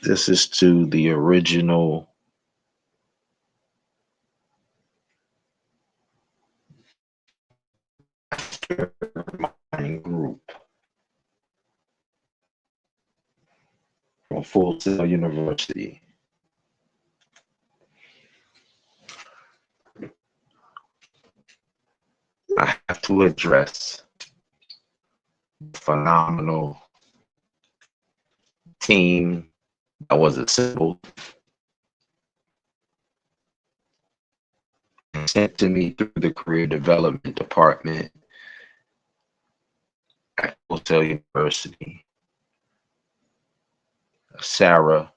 This is to the original Mastermind group from Full Sail University. I have to address the phenomenal team that was assembled and sent to me through the career development department at Full Sail University. Sarah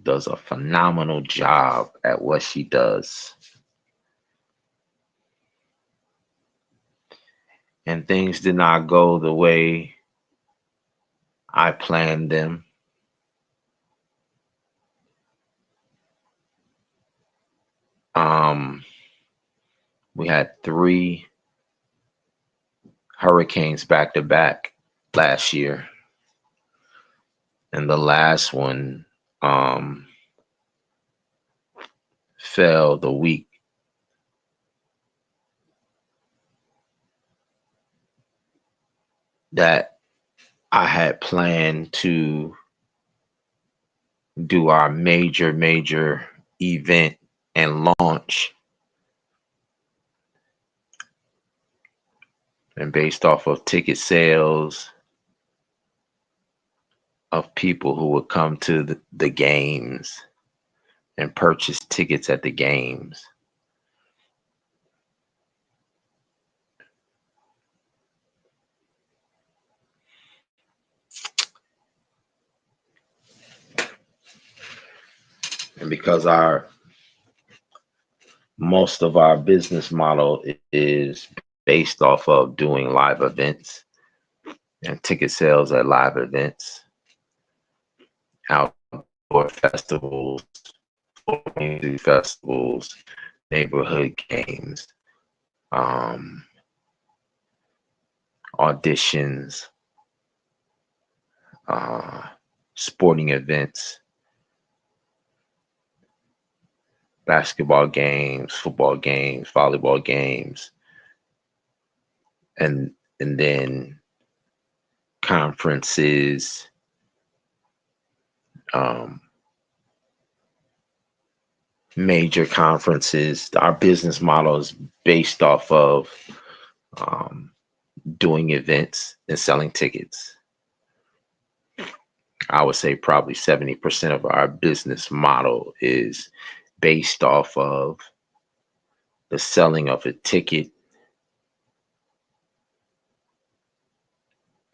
does a phenomenal job at what she does. And things did not go the way I planned them. Um, we had three hurricanes back to back last year. And the last one fell the week that I had planned to do our major event and launch. And based off of ticket sales of people who would come to the games and purchase tickets at the games. And because our most of our business model is based off of doing live events and ticket sales at live events, outdoor festivals, music festivals, neighborhood games, um, auditions, uh, sporting events, basketball games, football games, volleyball games, and then conferences, um, major conferences. Our business model is based off of um, doing events and selling tickets. I would say probably 70% of our business model is based off of the selling of a ticket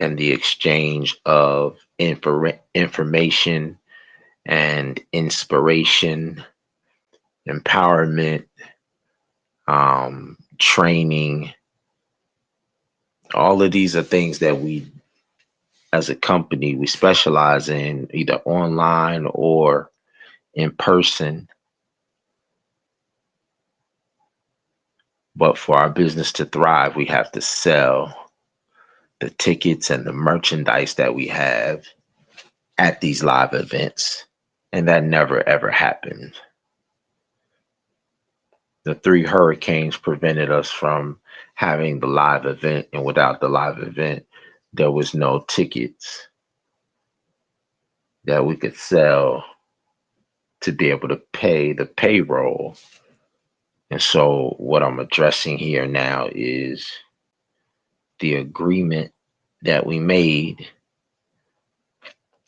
and the exchange of information and inspiration, empowerment, training. All of these are things that we, as a company, we specialize in either online or in person. But for our business to thrive, we have to sell the tickets and the merchandise that we have at these live events. And that never ever happened. The three hurricanes prevented us from having the live event, and without the live event, there was no tickets that we could sell to be able to pay the payroll. And so, what I'm addressing here now is the agreement that we made.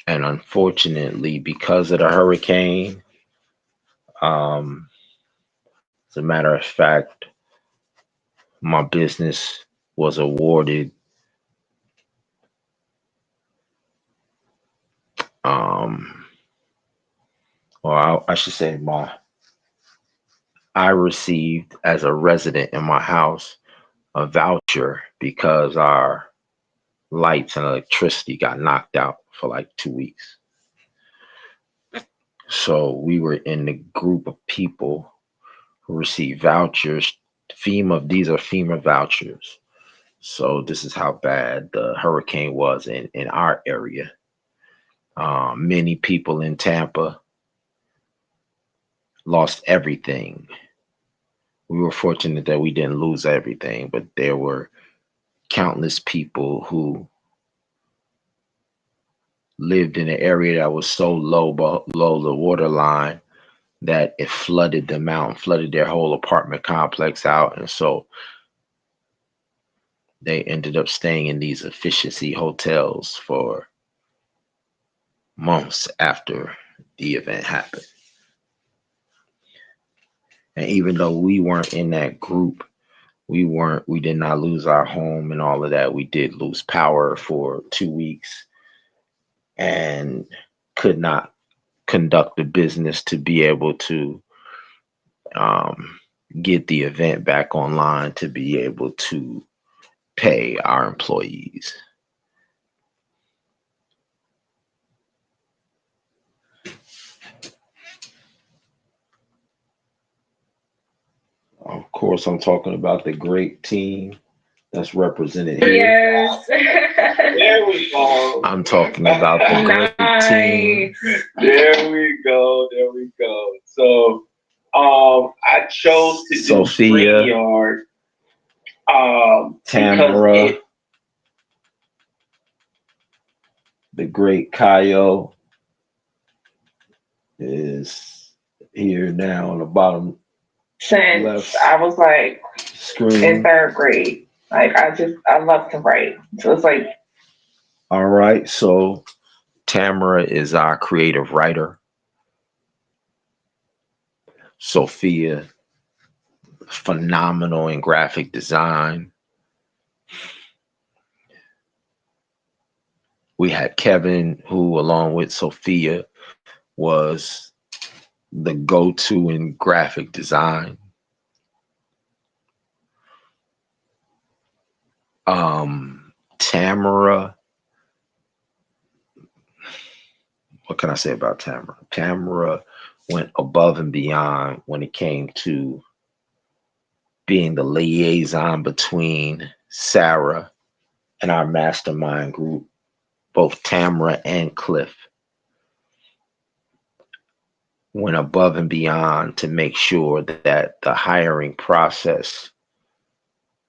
And unfortunately, because of the hurricane, as a matter of fact, my business was awarded um, or I should say I received as a resident in my house a voucher because our lights and electricity got knocked out for like 2 weeks. So we were in the group of people who received vouchers. These are FEMA vouchers. So this is how bad the hurricane was in our area. Many people in Tampa lost everything. We were fortunate that we didn't lose everything, but there were countless people who lived in an area that was so low below the water line that it flooded them out and flooded their whole apartment complex out. And so they ended up staying in these efficiency hotels for months after the event happened. And even though we weren't in that group, we did not lose our home and all of that. We did lose power for 2 weeks and could not conduct the business to be able to um, get the event back online to be able to pay our employees. Of course, I'm talking about the great team that's represented here. Yes. There we go. I'm talking about the great team. Nice. There we go. There we go. So, I chose to do Sophia, StreamYard because Tamara, it the great Kaio is here now on the bottom Since left I was like in screen. third grade, like I love to write. So it's like All right, so Tamara is our creative writer. Sophia, phenomenal in graphic design. We had Kevin, who, along with Sophia, was the go to in graphic design. Tamara, what can I say about Tamara? Tamara went above and beyond when it came to being the liaison between Sarah and our mastermind group, both Tamara and Cliff went above and beyond to make sure that the hiring process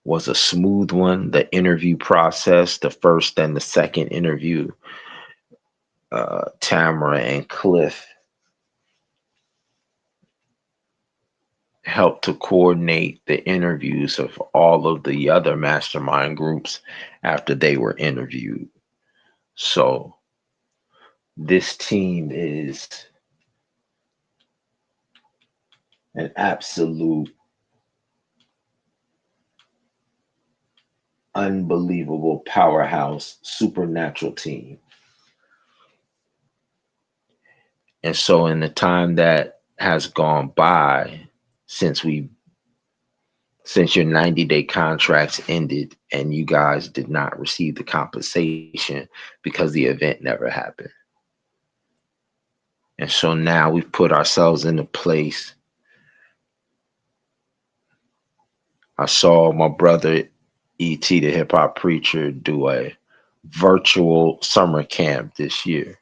was a smooth one. The interview process, the first and the second interview, Tamara and Cliff helped to coordinate the interviews of all of the other mastermind groups after they were interviewed. So this team is an absolute unbelievable powerhouse supernatural team. And so in the time that has gone by since we since your 90-day contracts ended and you guys did not receive the compensation because the event never happened. And so now we've put ourselves in a place. I saw my brother E.T., the hip hop preacher, do a virtual summer camp this year.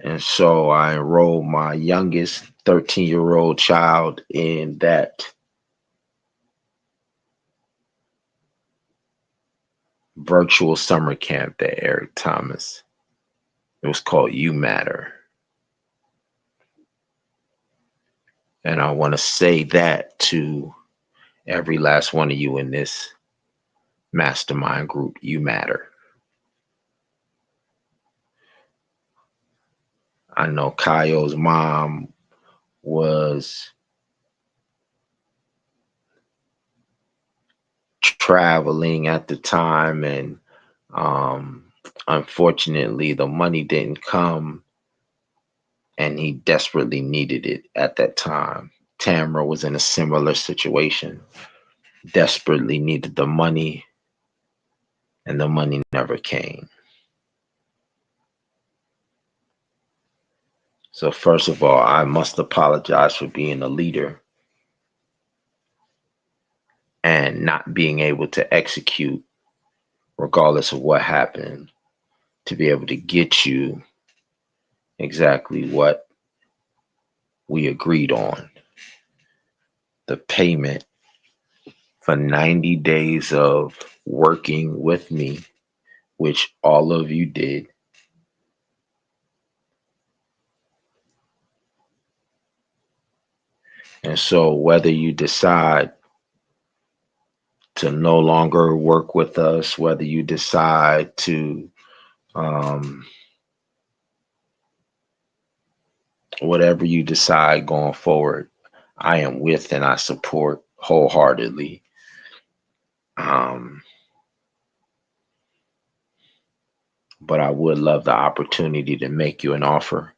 And so I enrolled my youngest 13-year-old child in that virtual summer camp that Eric Thomas. It was called You Matter. And I want to say that to every last one of you in this mastermind group. You matter. I know Kaio's mom was traveling at the time, and unfortunately, the money didn't come, and he desperately needed it at that time. Tamara was in a similar situation, desperately needed the money, and the money never came. So, first of all, I must apologize for being a leader and not being able to execute regardless of what happened. to be able to get you exactly what we agreed on. The payment for 90 days of working with me, which all of you did. And so, whether you decide to no longer work with us, whether you decide to, um, whatever you decide going forward, I am with and I support wholeheartedly. Um, but I would love the opportunity to make you an offer.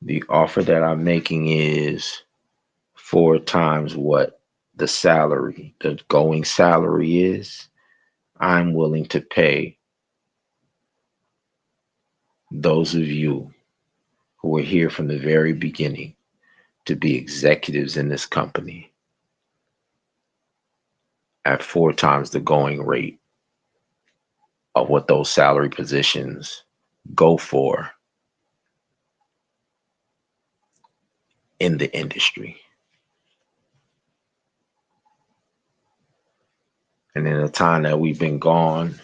The offer that I'm making is 4 times what the salary, the going salary is. I'm willing to pay those of you who were here from the very beginning to be executives in this company at 4 times the going rate of what those salary positions go for in the industry. And in the time that we've been gone,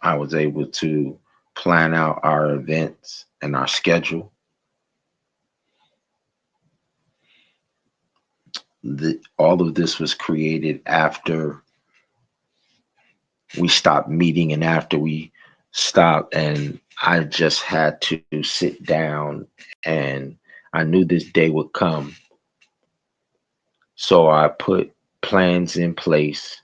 I was able to plan out our events and our schedule. All of this was created after we stopped meeting and after we stopped, and I just had to sit down, and I knew this day would come. So I put plans in place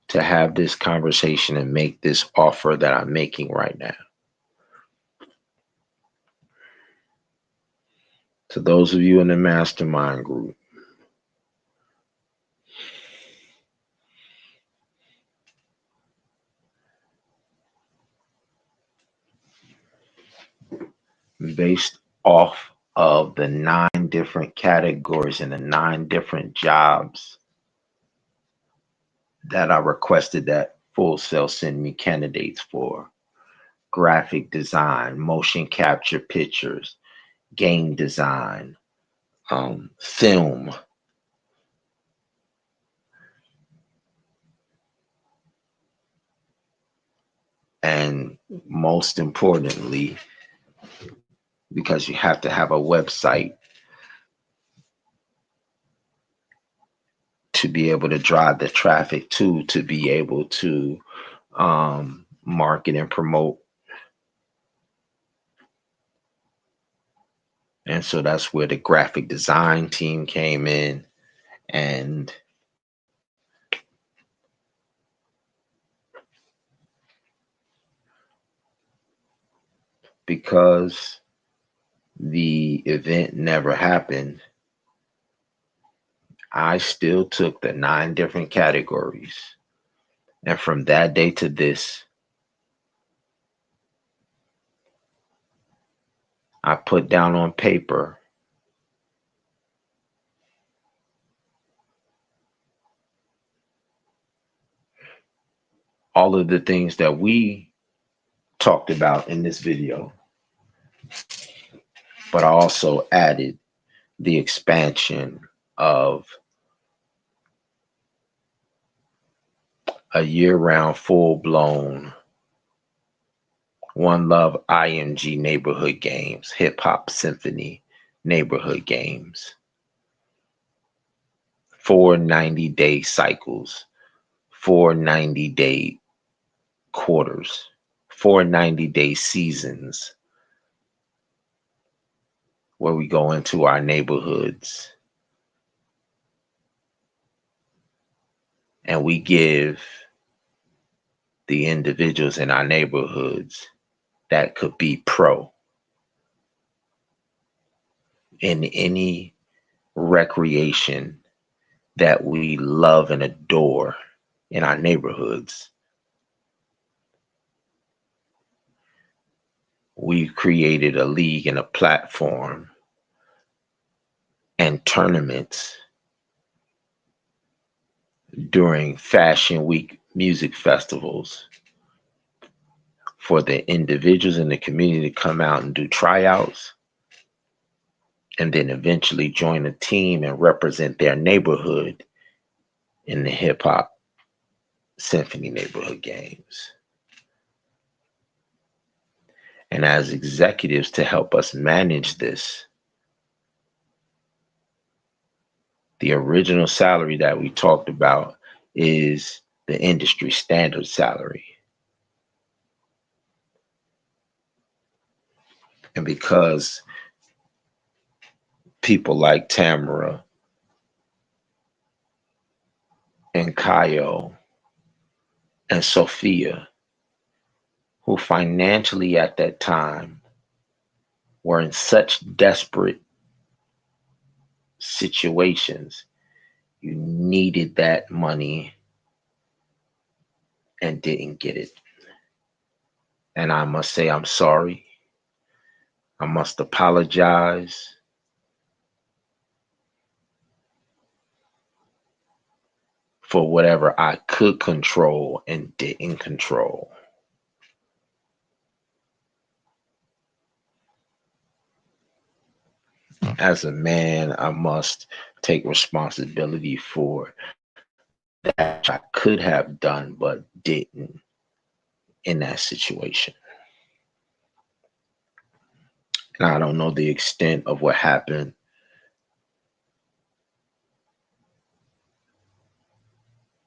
to have this conversation and make this offer that I'm making right now. To those of you in the mastermind group, based off of the 9 different categories and the 9 different jobs that I requested that Full Sail send me candidates for: graphic design, motion capture pictures, game design, film, and most importantly, because you have to have a website to be able to drive the traffic to be able to market and promote. And so that's where the graphic design team came in. And because the event never happened, I still took the 9 different categories. And from that day to this, I put down on paper all of the things that we talked about in this video, but I also added the expansion of a year-round, full-blown One Love IMG neighborhood games, Hip Hop Symphony neighborhood games, 4 90-day cycles, 4 90-day quarters, 4 90-day seasons, where we go into our neighborhoods and we give the individuals in our neighborhoods that could be pro in any recreation that we love and adore in our neighborhoods. we've created a league and a platform and tournaments during Fashion Week music festivals for the individuals in the community to come out and do tryouts and then eventually join a team and represent their neighborhood in the hip hop symphony neighborhood games. And as executives to help us manage this, the original salary that we talked about is the industry standard salary. And because people like Tamara and Kayo and Sophia, who financially at that time were in such desperate situations, you needed that money and didn't get it. And I must say, I'm sorry. I must apologize for whatever I could control and didn't control. As a man, I must take responsibility for that which I could have done but didn't in that situation. And I don't know the extent of what happened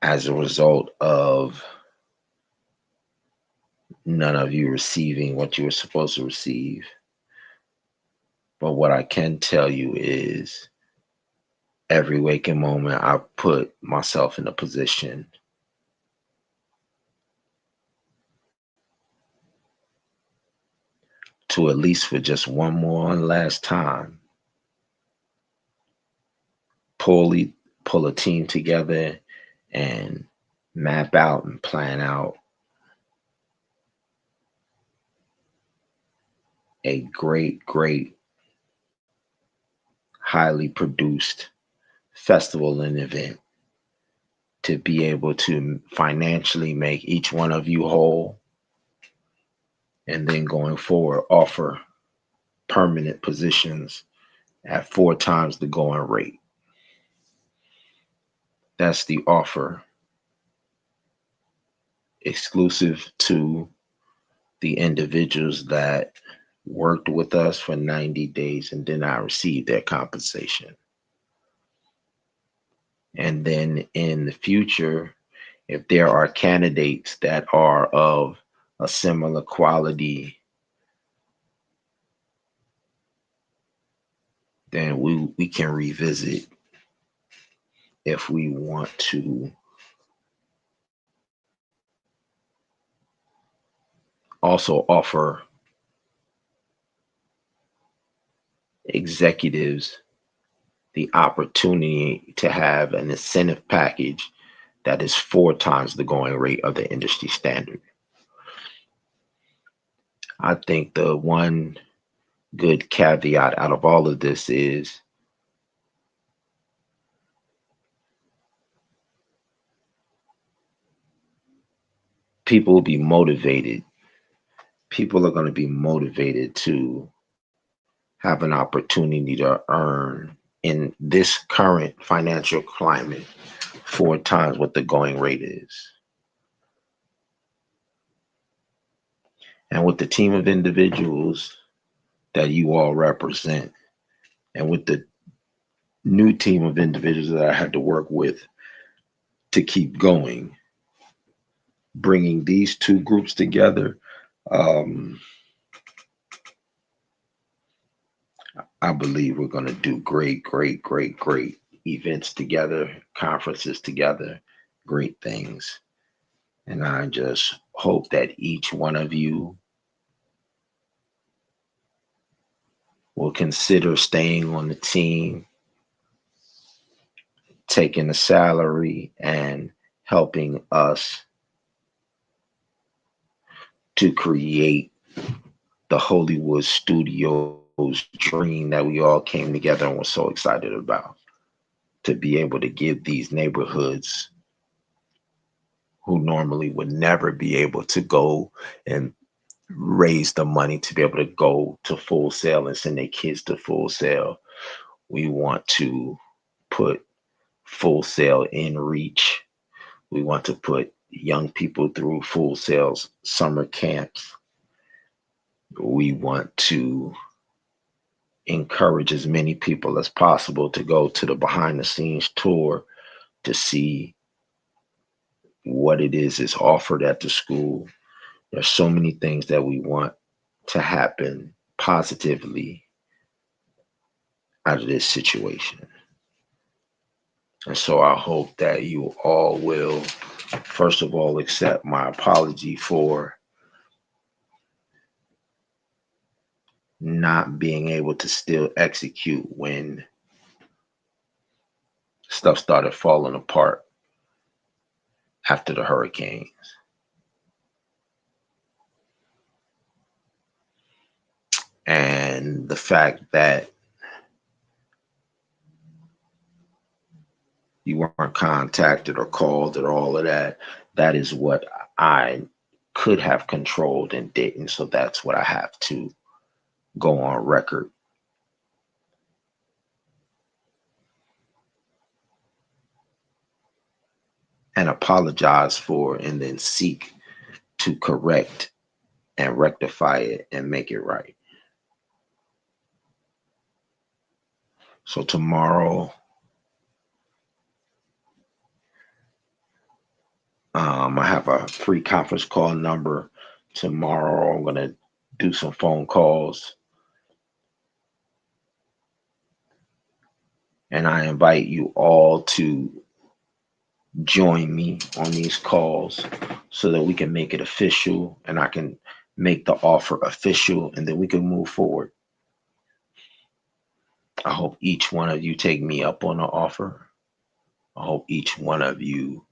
as a result of none of you receiving what you were supposed to receive. But what I can tell you is every waking moment, I put myself in a position to, at least for just one last time, pull, pull a team together and map out and plan out a great, highly produced festival and event to be able to financially make each one of you whole, and then going forward offer permanent positions at 4 times the going rate. That's the offer exclusive to the individuals that worked with us for 90 days and did not receive their compensation. And then in the future, if there are candidates that are of a similar quality, then we can revisit if we want to also offer executives the opportunity to have an incentive package that is 4 times the going rate of the industry standard. I think the one good caveat out of all of this is people will be motivated. People are going to be motivated to have an opportunity to earn in this current financial climate 4 times what the going rate is. And with the team of individuals that you all represent, and with the new team of individuals that I had to work with to keep going, bringing these two groups together, I believe we're going to do great events together, conferences together, great things. And I just hope that each one of you will consider staying on the team, taking a salary, and helping us to create the Hollywood Studios dream that we all came together and were so excited about, to be able to give these neighborhoods who normally would never be able to go and raise the money to be able to go to Full Sail and send their kids to Full Sail. We want to put Full Sail in reach. We want to put young people through Full Sail's summer camps. We want to encourage as many people as possible to go to the behind the scenes tour to see what it is offered at the school. There's so many things that we want to happen positively out of this situation. And so I hope that you all will, first of all, accept my apology for not being able to still execute when stuff started falling apart after the hurricanes. And the fact that you weren't contacted or called or all of that, that is what I could have controlled and didn't. So that's what I have to go on record and apologize for, and then seek to correct and rectify it and make it right. So tomorrow, I have a free conference call number. Tomorrow, I'm going to do some phone calls, and I invite you all to join me on these calls so that we can make it official and I can make the offer official, and then we can move forward. I hope each one of you take me up on the offer. I hope each one of you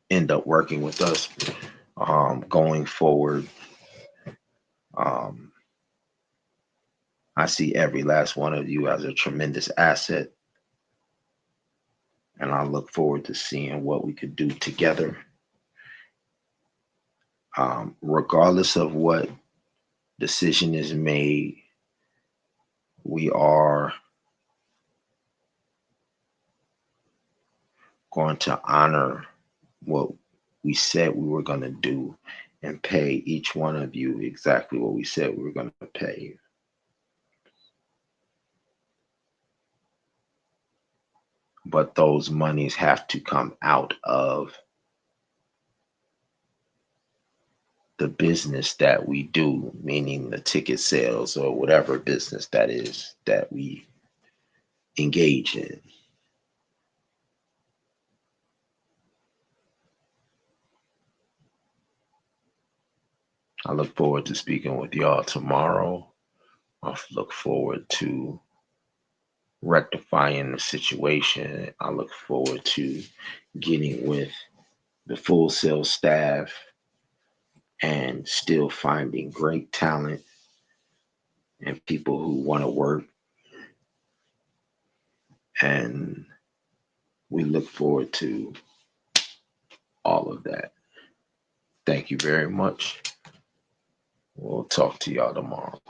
end up working with us going forward. Um, I see every last one of you as a tremendous asset, and I look forward to seeing what we could do together. Regardless of what decision is made, we are going to honor what we said we were going to do and pay each one of you exactly what we said we were going to pay. But those monies have to come out of the business that we do, meaning the ticket sales or whatever business that is that we engage in. I look forward to speaking with y'all tomorrow. I look forward to rectifying the situation. I look forward to getting with the Full Sail staff and still finding great talent and people who want to work. And we look forward to all of that. Thank you very much. We'll talk to y'all tomorrow.